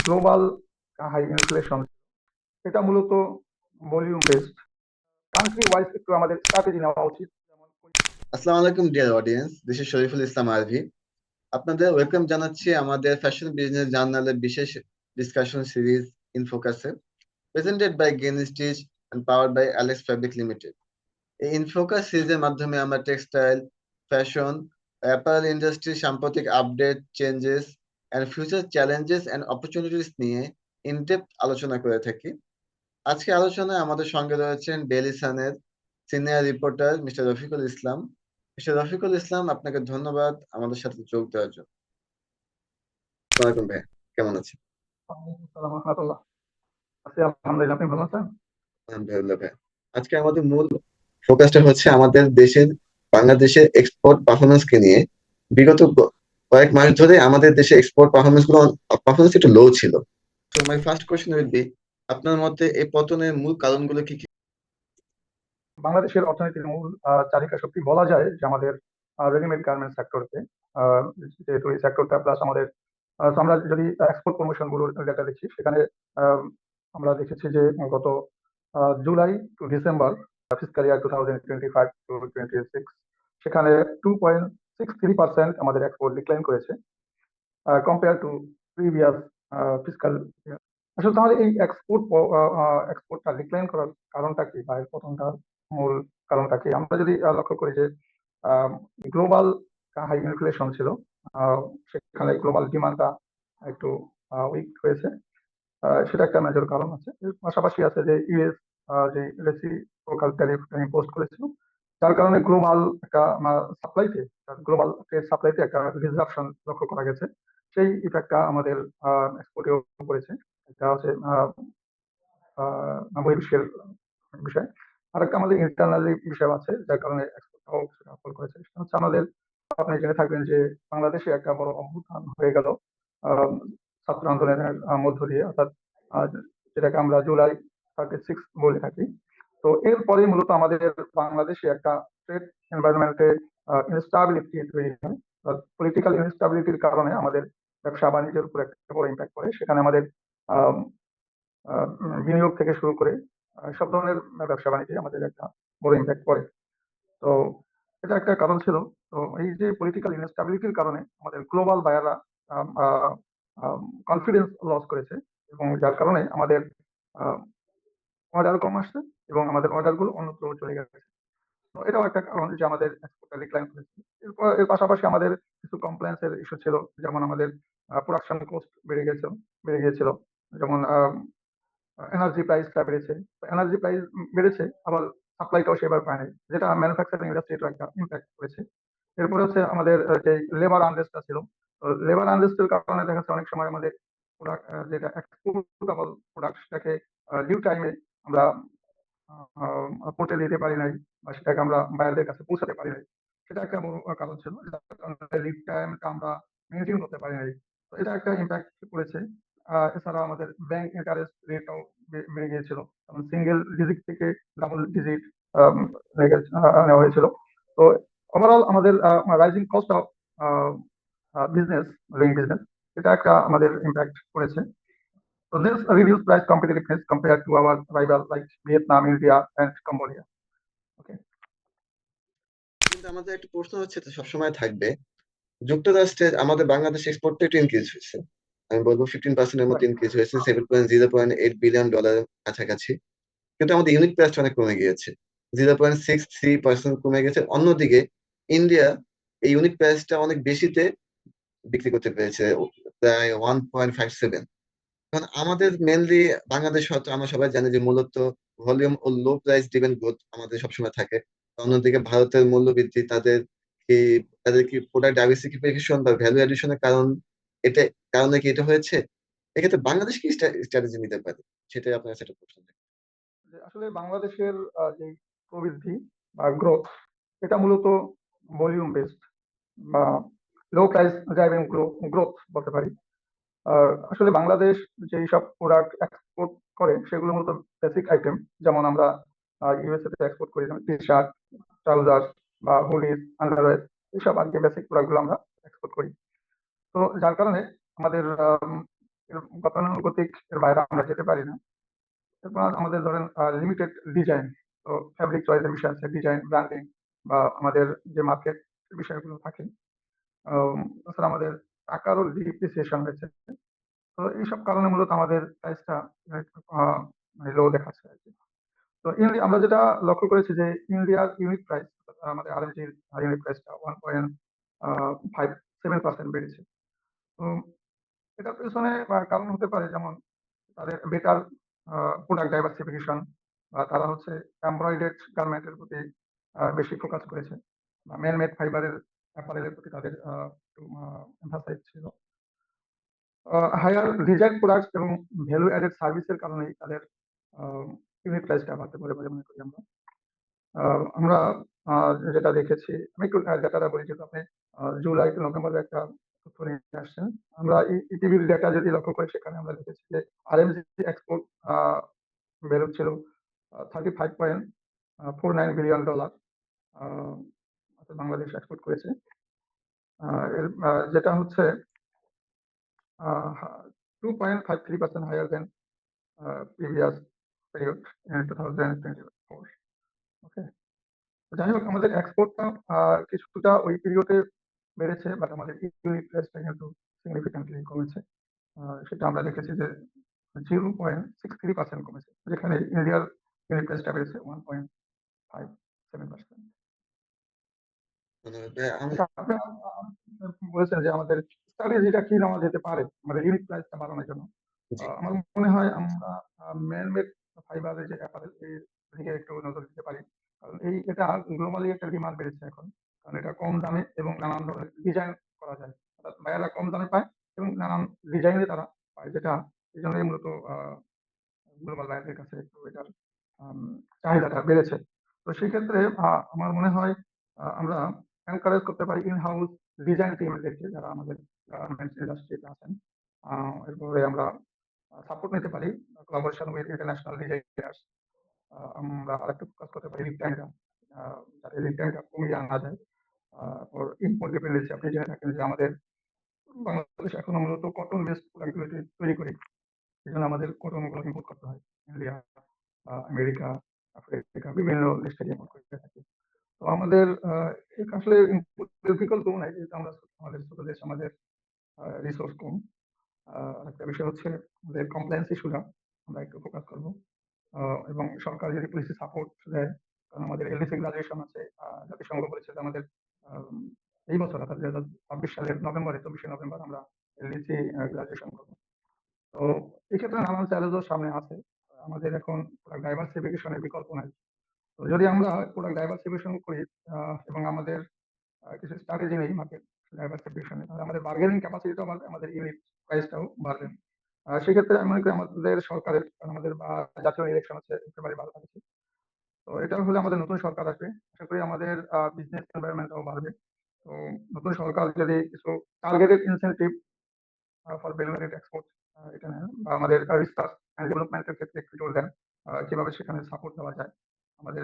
Global high inflation, এটা মূলত volume based. Country wise একটু আমাদের স্ট্র্যাটেজি নেওয়া উচিত, যেমন আসসালামু আলাইকুম dear audience, this is Shariful Islam RV. আপনাদের ওয়েলকাম জানাচ্ছি আমাদের ফ্যাশন বিজনেস জার্নালের বিশেষ ডিসকাশন সিরিজ ইনফোকাসে, presented by Gen Stitch and powered by Alex Fabric Limited. এই ইনফোকাস সিরিজের মাধ্যমে আমরা টেক্সটাইল, ফ্যাশন, অ্যাপারেল ইন্ডাস্ট্রির সাম্প্রতিক update, changes and future challenges and opportunities নিয়ে ইনডেপথ আলোচনা করে থাকি। আজকে আলোচনায় আমাদের সঙ্গে রয়েছেন ডেইলি সানের senior reporter mister Rafiqul Islam. Mister Rafiqul Islam, আপনাকে ধন্যবাদ আমাদের সাথে যোগ দেওয়ার জন্য। আসসালামু আলাইকুম ভাই, কেমন আছেন? আসসালাম রহমতুল্লাহ। আছি আলহামদুলিল্লাহ, আপনি ভালো আছেন? আলহামদুলিল্লাহ ভাই। আজকে আমাদের মূল ফোকাসটা হচ্ছে আমাদের দেশের, বাংলাদেশের এক্সপোর্ট পারফরমেন্স কে নিয়ে। বিগত কয়েক মাস ধরে আমাদের দেশে এক্সপোর্ট পারফরমেন্স একটু লো ছিল। তো my first question will be, আপনার মতে এই পতনের মূল কারণগুলো কি কি? বাংলাদেশের অর্থনীতির মূল চালিকা শক্তি বলা যায় যে আমাদের রেডিমেড গার্মেন্টস সেক্টরকে, যেহেতু এই সেক্টরটা প্লাস আমাদের তো আমরা যদি এক্সপোর্ট প্রমোশন গুলোর ডেটা দেখি, সেখানে আহ, আমরা দেখেছি যে গত July to December fiscal year 2025 to 2026, সেখানে 2.63% আমাদের এক্সপোর্ট ডিক্লাইন করেছে কম্পেয়ার টু প্রিভিয়াস ফিসকাল ইয়ার। আসলে তাহলে এই এক্সপোর্টটা ডিক্লাইন করার কারণটা কি, বা এর পতনটার মূল কারণটা কি? আমরা যদি লক্ষ্য করি যে গ্লোবাল হাই ইনফ্লেশন ছিল, আহ, সেখানে গ্লোবাল ডিমান্ডটা একটু উইক হয়েছে। সেটা একটা মেজর কারণ আছে। এর পাশাপাশি আছে যে ইউএস যে রেসিপ্রোকাল ট্যারিফ ইম্পোজ করেছিল, যার কারণে গ্লোবাল একটা সাপ্লাইতে, গ্লোবাল ট্রেড সাপ্লাইতে একটা ডিসরাপশন লক্ষ্য করা গেছে। সেই ইফেক্টটা আমাদের এক্সপোর্টেও করেছে। এটা হচ্ছে বহির্বিশ্বের বিষয়। আরেকটা আমাদের ইন্টারনালি বিষয় আছে, যার কারণে এক্সপোর্টটাও সেটা ফল করেছে। সেটা হচ্ছে আমাদের, আপনি জেনে থাকবেন যে বাংলাদেশে একটা বড় অভ্যুত্থান হয়ে গেল আহ, ছাত্র আন্দোলনের মধ্য দিয়ে, অর্থাৎ আহ, যেটাকে আমরা জুলাই 36 বলে থাকি। তো এরপরে মূলত আমাদের বাংলাদেশে একটা ট্রেড এনভায়রনমেন্টে ইনস্টাবিলিটি তৈরি হয়। পলিটিক্যাল ইনস্টাবিলিটির কারণে আমাদের ব্যবসা বাণিজ্যের উপর একটা বড় ইম্প্যাক্ট পড়ে। সেখানে আমাদের আহ, আহ, বিনিয়োগ থেকে শুরু করে সব ধরনের ব্যবসা বাণিজ্যে আমাদের একটা বড় ইম্প্যাক্ট পড়ে। তো এটা একটা কারণ ছিল। তো এই যে পলিটিক্যাল ইনস্টাবিলিটির কারণে আমাদের গ্লোবাল বায়াররা কনফিডেন্স লস করেছে, এবং যার কারণে আমাদের অর্ডার কম আসছে এবং আমাদের অর্ডার গুলো অন্যত্র চলে গেছে। তো এটাও একটা কারণ যে আমাদের এক্সপোর্টটা ডিক্লাইন করেছে। এর পাশাপাশি আমাদের কিছু কমপ্লেন্সের ইস্যু ছিল, যেমন আমাদের প্রোডাকশন কস্ট বেড়ে গিয়েছিল। যেমন এনার্জি প্রাইসটা বেড়েছে। এনার্জি প্রাইস বেড়েছে, আবার সাপ্লাইটাও সেভাবে পায়নি, যেটা ম্যানুফ্যাকচারিং ইন্ডাস্ট্রিটা একটা ইম্প্যাক্ট করেছে। এরপরে হচ্ছে আমাদের যে লেবার আনরেস্টটা ছিল, লেবার আনরেস্টের কারণে দেখা যাচ্ছে অনেক সময় আমাদের প্রোডাক্ট, যেটা এক্সপোর্টেবল প্রোডাক্ট, সেটাকে ডিউ টাইমে আমরা পৌঁছে দিতে পারি নাই, বা সেটাকে আমরা বায়ারদের কাছে পৌঁছাতে পারি নাই। সেটা একটা বড় কারণ ছিল, যার কারণে লিড টাইমটা আমরা মেনটেন করতে পারি নাই। তো এটা একটা ইম্প্যাক্ট পড়েছে। এছাড়া আমাদের ব্যাংক ইন্টারেস্ট রেটটাও বেড়ে গিয়েছিল, কারণ সিঙ্গেল ডিজিট থেকে ডাবল ডিজিট নেওয়া হয়েছিল। তো ওভারঅল আমাদের rising cost of business, doing business, এটা একটা আমাদের ইম্প্যাক্ট পড়েছে। So this reduced price competitiveness compared to our rivals like Vietnam, India, and Cambodia. Okay. কিন্তু আমাদের একটা প্রশ্ন হচ্ছে, তো সবসময় থাকবে, যুক্তরাষ্ট্রের আমাদের বাংলাদেশ এক্সপোর্টটা একটু ইনক্রিজ হয়েছে। আমি বলবো 15%-এর মতো Right. ইনক্রিজ হয়েছে, $7.08 বিলিয়ন কাছাকাছি। কিন্তু আমাদের ইউনিট প্রাইসটা অনেক কমে গিয়েছে, 0.63% কমে গেছে। অন্যদিকে ইন্ডিয়া এই ইউনিট প্রাইসটা অনেক বেশিতে বিক্রি করতে পেরেছে, প্রায় 1.57। কারণ আমাদের মেনলি বাংলাদেশ, হয়তো আমরা সবাই জানি যে মূলত ভলিউম ও লো প্রাইস ড্রিভেন গ্রোথ আমাদের সবসময় থাকে। অন্যদিকে ভারতের মূল্য বৃদ্ধি কি তাদের কি প্রোডাক্ট ডাইভার্সিফিকেশন বা ভ্যালু এডিশনের এটা কারণে কি এটা হয়েছে? এক্ষেত্রে বাংলাদেশ কি স্ট্র্যাটেজি নিতে পারে, সেটাই আপনার কাছে একটা প্রশ্ন থাকে। আসলে বাংলাদেশের যে প্রবৃদ্ধি বা গ্রোথ, এটা মূলত ভলিউম বেসড বা লো প্রাইস ড্রাইভিং গ্রোথ বলতে পারি। আর আসলে বাংলাদেশ যেই সব প্রোডাক্ট এক্সপোর্ট করে, সেগুলো মূলত বেসিক আইটেম। যেমন আমরা ইউএসএ তে এক্সপোর্ট করি, যেমন টি শার্ট, ট্রাউজার বা হুডিজ, আন্ডারওয়্যার, এইসব আর কি বেসিক প্রোডাক্ট গুলো আমরা এক্সপোর্ট করি। তো যার কারণে আমাদের গতানুগতিক এর বাইরে আমরা যেতে পারি না। এরপর আমাদের ধরেন লিমিটেড ডিজাইন, তো ফ্যাব্রিক চয়েসের বিষয় আছে, ডিজাইন, ব্র্যান্ডিং বা আমাদের যে মার্কেট বিষয়গুলো থাকে। তাছাড়া আমাদের টাকারও ডিপ্রিসিয়েশন হয়েছে। তো এইসব কারণে মূলত আমাদের প্রাইসটা মানে লো দেখাচ্ছে আরকি। তো আমরা যেটা লক্ষ্য করেছি যে ইন্ডিয়ার ইউনিট প্রাইস, আমাদের RMG ইউনিট প্রাইসটা 1.57% বেড়েছে। তো এটার পেছনে কারণ হতে পারে যেমন তাদের বেটার প্রোডাক্ট ডাইভার্সিফিকেশন, বা তারা হচ্ছে এমব্রয়ডার্ড গার্মেন্টের প্রতি বেশি ফোকাস করেছে, বা ম্যান মেড ফাইবারের অ্যাপারেলের প্রতি তাদের একটু এমফাসাইজ ছিল। হায়ার ডিজাইন প্রোডাক্টস এবং ভ্যালু অ্যাডেড সার্ভিসের কারণেই তাদের ইউনিট প্রাইসটা বাড়তে পারে বলে মনে করি আমরা। আমরা যেটা দেখেছি, আমি একটু ডাটাটা বলি, যেহেতু আপনি জুলাই টু নভেম্বরের একটা তথ্য নিয়ে আসছেন। আমরা ইটিভির ডেটা যদি লক্ষ্য করি, সেখানে আমরা দেখেছি যে RMG এক্সপোর্ট ভ্যালু ছিল $35.49 বিলিয়ন, বাংলাদেশ এক্সপোর্ট করেছে। যেটা হচ্ছে 2.53% higher than previous period in 2024। Okay, যাই হোক, আমাদের এক্সপোর্টটা কিছুটা ওই পিরিয়ডে বেড়েছে, বাট আমাদের ইউনিট প্রাইসটা কিন্তু সিগনিফিকেন্টলি কমেছে। সেটা আমরা দেখেছি যে 0.63% কমেছে, যেখানে ইন্ডিয়ার ইউনিট প্রাইসটা বেড়েছে 1.57%। ধন্যবাদ ভাই। আমি আপনি বলেছেন যে আমাদের স্ট্র্যাটেজিটা কি নেওয়া যেতে পারে আমাদের ইউনিট প্রাইসটা বাড়ানোর জন্য। জি আমার মনে হয় আমরা ম্যান মেড ফাইবারের যে অ্যাপারেল এর দিকে একটু নজর দিতে পারি। কারণ এটা গ্লোবালি একটা ডিমান্ড বেড়েছে এখন। কারণ এটা কম দামে এবং নানান ধরনের ডিজাইন করা যায়। অর্থাৎ বায়াররা কম দামে পায় এবং নানান ডিজাইনে তারা পায়, যেটা এজন্যই মূলত গ্লোবাল বায়ারদের কাছে একটু এটার আম চাহিদাটা বেড়েছে। তো সেক্ষেত্রে আমার মনে হয় আমরা এনকারেজ করতে পারি ইন হাউস ডিজাইন টিমদেরকে, যারা আমাদের গার্মেন্টস ইন্ডাস্ট্রিতে আছেন। এরপরে আমরা সাপোর্ট নিতে পারি কোলাবোরেশন উইথ ইন্টারন্যাশনাল ডিজাইনার্স। আমরা আরেকটু ফোকাস করতে পারি লিড টাইমটা, যাতে লিড টাইমটা কমিয়ে আনা যায়। ওর ইম্পোর্ট ডিপেন্ডেন্সি, আপনি জেনে থাকেন যে আমাদের বাংলাদেশ এখনো মূলত কটন বেসড প্রোডাক্টগুলো তৈরি করি। সেজন্য আমাদের কটনগুলো ইম্পোর্ট করতে হয় ইন্ডিয়া, আমেরিকা, আফ্রিকা, বিভিন্ন দেশ থেকে ইম্পোর্ট করে থাকি। তো আমাদের আসলে ইম্পোর্টের বিকল্প নাই, যেহেতু আমরা আমাদের ছোট দেশ, আমাদের রিসোর্স কম। একটা বিষয় হচ্ছে আমাদের কমপ্লায়েন্স ইস্যুটা আমরা একটু ফোকাস করবো। এবং সরকার যদি পলিসি সাপোর্ট দেয়, কারণ আমাদের এলডিসি গ্রাজুয়েশন আছে। জাতিসংঘ বলেছে যে আমাদের আম, এই বছর অর্থাৎ 2026 সালের নভেম্বরে, 24শে নভেম্বর আমরা এলডিসি গ্রাজুয়েশন করবো। তো এক্ষেত্রে নানান চ্যালেঞ্জও সামনে আছে। আমাদের এখন ডাইভার্সিফিকেশনের বিকল্প নাই। তো যদি আমরা প্রোডাক্ট ডাইভার্সিফিকেশন করি এবং আমাদের কিছু স্ট্র্যাটেজি নেই মার্কেট ডাইভার্সিফিকেশনে, তাহলে আমাদের বার্গেনিং ক্যাপাসিটিটাও বাড়বে, আমাদের ইউনিট প্রাইসটাও বাড়বে। সেক্ষেত্রে আমি মনে করি আমাদের সরকারের, কারণ আমাদের জাতীয় ইলেকশন আছে ফেব্রুয়ারি 12 তারিখে। তো এটা হলে আমাদের নতুন সরকার আসবে, আশা করি আমাদের বিজনেস এনভায়রনমেন্টটাও বাড়বে। তো নতুন সরকার যদি কিছু targeted incentive for value added export এটা নেন, বা আমাদের রিসার্চ অ্যান্ড ডেভেলপমেন্টের ক্ষেত্রে একটু জোর দেন, কিভাবে সেখানে সাপোর্ট দেওয়া যায়, আমাদের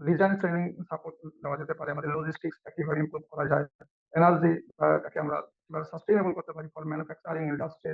ডিজাইন ট্রেনিং সাপোর্ট দেওয়া যেতে পারে, আমাদের লজিস্টিক্সটা কিভাবে ইমপ্রুভ করা যায়, এনার্জি টাকে আমরা কিভাবে সাস্টেইনেবল করতে পারি ফর ম্যানুফ্যাকচারিং ইন্ডাস্ট্রি।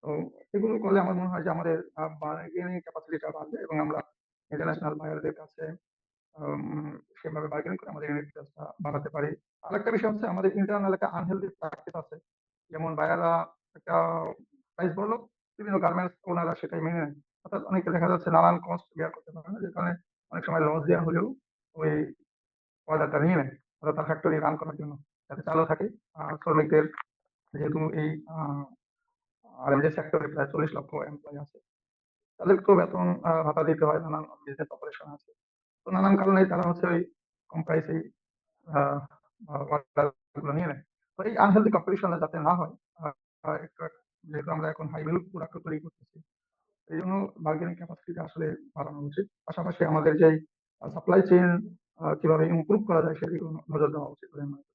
তো এগুলো করলে আমার মনে হয় যে আমাদের বার্গেনিং ক্যাপাসিটিটা বাড়বে এবং আমরা ইন্টারন্যাশনাল বায়ারদের কাছে আম সেভাবে বার্গেনিং করে আমাদের ইউনিট প্রাইসটা বাড়াতে পারি। আরেকটা বিষয় হচ্ছে আমাদের ইন্টারনাল একটা আনহেলথি প্র্যাকটিস আছে। যেমন বায়াররা একটা প্রাইস বলল, বিভিন্ন গার্মেন্টস ওনারা সেটাই মেনে নেয়। অর্থাৎ অনেকে দেখা যাচ্ছে নানান কস্ট বেয়ার করতে পারে না, যে কারণে অনেক সময় লস দেওয়া হলেও ওই অর্ডারটা নিয়ে নেয়। অর্থাৎ তার ফ্যাক্টরি রান করার জন্য যাতে চালু থাকে। শ্রমিকদের, যেহেতু এই RMZ সেক্টরে প্রায় 40 লক্ষ এমপ্লয়ি আছে, তাদেরকেও বেতন ভাতা দিতে হয়, নানান বিজনেস অপারেশন আছে। তো নানান কারণে তারা হচ্ছে ওই কম প্রাইসেই অর্ডার গুলো নিয়ে নেয়। তো এই আনহেলদি কম্পিটিশন যাতে না হয়, একটু যেহেতু আমরা এখন হাই ভ্যালু প্রোডাক্ট তৈরি করতেছি, এই জন্য বার্গেনিং ক্যাপাসিটিটা আসলে বাড়ানো উচিত। পাশাপাশি আমাদের যেই সাপ্লাই চেইন কিভাবে ইমপ্রুভ করা যায় সেদিকে নজর দেওয়া উচিত বলে আমি মনে করি।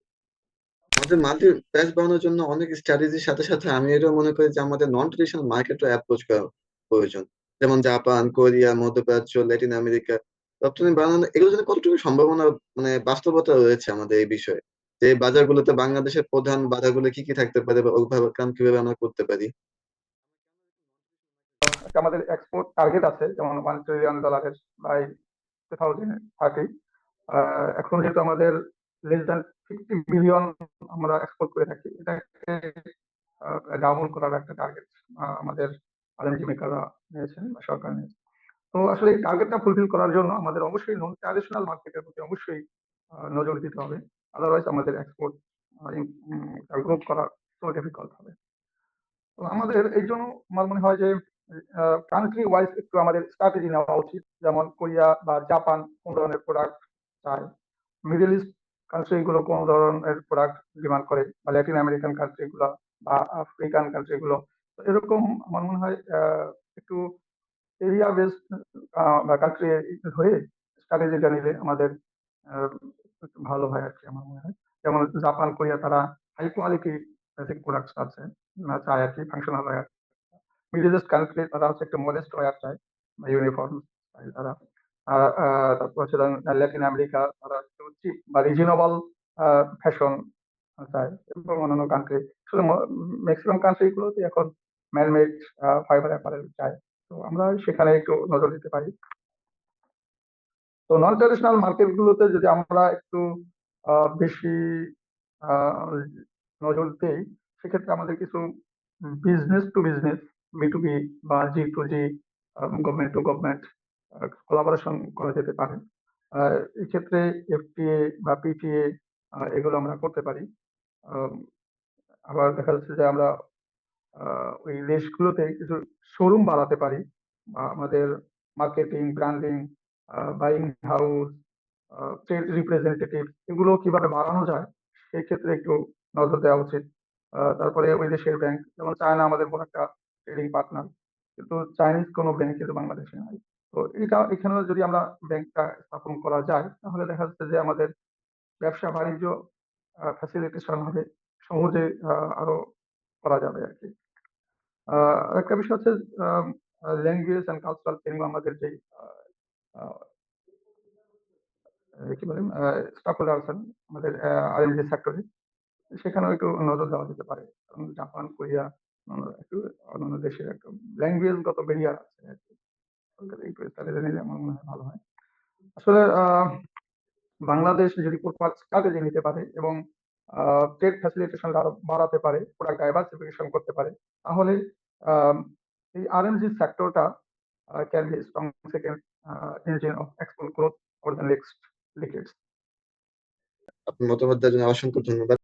আমাদের মাল্টি প্রাইস বাড়ানোর জন্য অনেক স্ট্র্যাটেজির সাথে সাথে আমি এটাও মনে করি যে আমাদের নন ট্রেডিশনাল মার্কেটও অ্যাপ্রোচ করা প্রয়োজন। যেমন জাপান, কোরিয়া, মধ্যপ্রাচ্য, ল্যাটিন আমেরিকা রপ্তানি বাড়ানো, এগুলোর জন্য কতটুকু সম্ভাবনা, মানে বাস্তবতা রয়েছে আমাদের এই বিষয়ে, যে এই বাজারগুলোতে বাংলাদেশের প্রধান বাধাগুলো কি কি থাকতে পারে বা ওভারকাম কিভাবে আমরা করতে পারি? একটা আমাদের এক্সপোর্ট টার্গেট আছে, যেমন $1 ট্রিলিয়ন বাই 2030। এখন যেহেতু আমাদের লেস দ্যান 50 বিলিয়ন আমরা এক্সপোর্ট করে থাকি, এটাকে ডাবল করার একটা টার্গেট আমাদের আরএনজি মেকাররা নিয়েছেন বা সরকার নিয়েছে। তো আসলে এই টার্গেটটা ফুলফিল করার জন্য আমাদের অবশ্যই নন ট্র্যাডিশনাল মার্কেটের প্রতি অবশ্যই নজর দিতে হবে। আদারওয়াইজ আমাদের এক্সপোর্ট গ্রোথ করা সো ডিফিকাল্ট হবে। তো আমাদের এই জন্য আমার মনে হয় যে কান্ট্রি ওয়াইজ একটু আমাদের স্ট্র্যাটেজি নেওয়া উচিত। যেমন কোরিয়া বা জাপান কোন ধরনের প্রোডাক্ট চায়, মিডল ইস্ট কান্ট্রি গুলো কোন ধরনের প্রোডাক্ট ডিমান্ড করে, বা ল্যাটিন আমেরিকান কান্ট্রি গুলো বা আফ্রিকান কান্ট্রি গুলো। তো এরকম আমার মনে হয় একটু এরিয়া বেসড বা কান্ট্রি ধরে স্ট্র্যাটেজিটা নিলে আমাদের আহ, একটু ভালো হয় আর কি, আমার মনে হয়। যেমন জাপান কোরিয়া তারা হাই কোয়ালিটি বেসিক প্রোডাক্টস আছে চায় আর কি, functional wear. Middle East country তারা হচ্ছে একটু মডেস্ট ওয়্যার চায় বা ইউনিফর্ম চায় তারা। তারপর হচ্ছে ল্যাটিন আমেরিকা তারা একটু চিপ বা রিজনেবল ফ্যাশন চায়, এবং অন্যান্য কান্ট্রি আসলে ম্যাক্সিমাম কান্ট্রি গুলোতে এখন ম্যানমেড ফাইবার অ্যাপারেল চায়। তো আমরা সেখানে একটু নজর দিতে পারি। তো নন ট্রাডিশনাল মার্কেট গুলোতে যদি আমরা একটু বেশি আহ, নজর দেই, সেক্ষেত্রে আমাদের কিছু বিজনেস টু বিজনেস, B2B বা G2G, government to government collaboration করা যেতে পারে। এক্ষেত্রে FTA বা PTA এগুলো আমরা করতে পারি। আহ, আবার দেখা যাচ্ছে যে আমরা ওই দেশগুলোতে কিছু শোরুম বাড়াতে পারি, বা আমাদের marketing, branding, buying house, trade representative এগুলো কিভাবে বাড়ানো যায় সেই ক্ষেত্রে একটু নজর দেওয়া উচিত। তারপরে ওই দেশের ব্যাংক, যেমন চায়না আমাদের বড় একটা ট্রেডিং পার্টনার, কিন্তু চাইনিজ কোনো ব্যাংক কিন্তু বাংলাদেশে নাই। তো এটা এখানেও যদি আমরা ব্যাংকটা স্থাপন করা যায়, তাহলে দেখা যাচ্ছে যে আমাদের ব্যবসা বাণিজ্য ফ্যাসিলিটেশন হবে, সহজে আরো করা যাবে আর কি। একটা বিষয় হচ্ছে ল্যাঙ্গুয়েজ অ্যান্ড কালচারাল ট্রেনিং, আমাদের যে কি বলেন স্টাফ আছেন আমাদের আরএনজি সেক্টরে, সেখানেও একটু নজর দেওয়া যেতে পারে। কারণ জাপান কোরিয়া একটু অন্যান্য দেশের একটা ল্যাঙ্গুয়েজগত ব্যারিয়ার আছে আর কি। ওগুলো একটু study নিলে আমার মনে হয় ভালো হয়। আসলে বাংলাদেশ যদি প্রপার স্ট্র্যাটেজি নিতে পারে এবং ট্রেড ফ্যাসিলিটেশন আরো বাড়াতে পারে, প্রোডাক্ট ডাইভার্সিফিকেশন করতে পারে, তাহলে আহ, এই আরএনজি সেক্টরটা can be strong second engine of export growth for the next ডিকেডস। আপনার মতামত দেওয়ার জন্য অসংখ্য ধন্যবাদ।